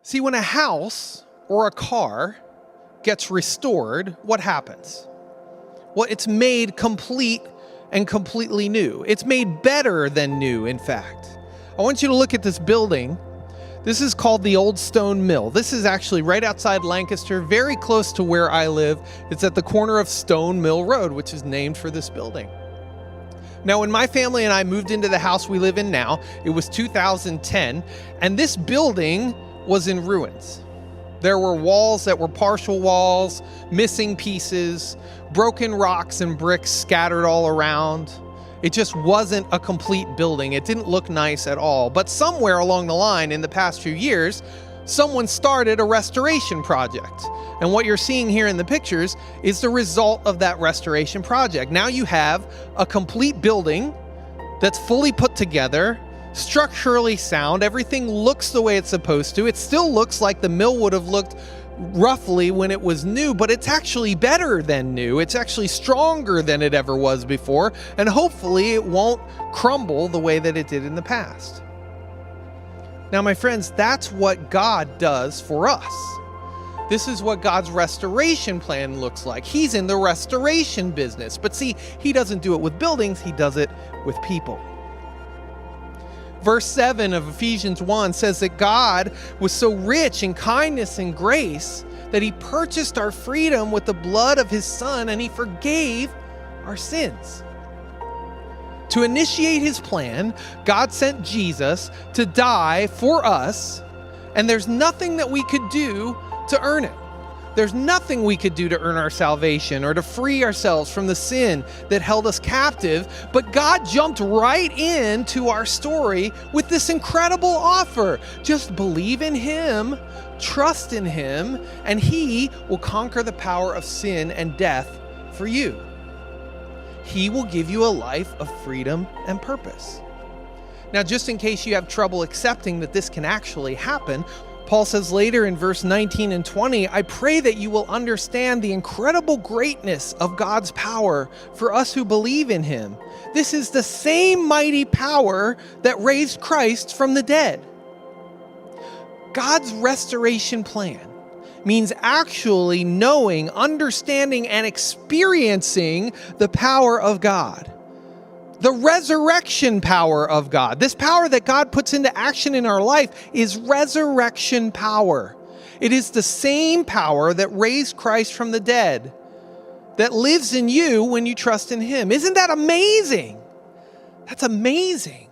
See, when a house or a car gets restored, what happens? Well, it's made complete and completely new. It's made better than new, in fact. I want you to look at this building. This is called the Old Stone Mill. This is actually right outside Lancaster, very close to where I live. It's at the corner of Stone Mill Road, which is named for this building. Now, when my family and I moved into the house we live in now, it was 2010, and this building was in ruins. There were walls that were partial walls, missing pieces, broken rocks and bricks scattered all around. It just wasn't a complete building. It didn't look nice at all. But somewhere along the line in the past few years, someone started a restoration project. And what you're seeing here in the pictures is the result of that restoration project. Now you have a complete building that's fully put together, structurally sound. Everything looks the way it's supposed to. It still looks like the mill would have looked roughly when it was new, but it's actually better than new. It's actually stronger than it ever was before, and hopefully it won't crumble the way that it did in the past. Now, my friends, that's what God does for us. This is what God's restoration plan looks like. He's in the restoration business. But see, he doesn't do it with buildings, he does it with people. Verse 7 of Ephesians 1 says that God was so rich in kindness and grace that he purchased our freedom with the blood of his Son, and he forgave our sins. To initiate his plan, God sent Jesus to die for us, and there's nothing that we could do to earn it. There's nothing we could do to earn our salvation or to free ourselves from the sin that held us captive, but God jumped right into our story with this incredible offer. Just believe in him, trust in him, and he will conquer the power of sin and death for you. He will give you a life of freedom and purpose. Now, just in case you have trouble accepting that this can actually happen, Paul says later in verse 19 and 20, I pray that you will understand the incredible greatness of God's power for us who believe in him. This is the same mighty power that raised Christ from the dead. God's restoration plan means actually knowing, understanding, and experiencing the power of God. The resurrection power of God. This power that God puts into action in our life is resurrection power. It is the same power that raised Christ from the dead that lives in you when you trust in him. Isn't that amazing? That's amazing.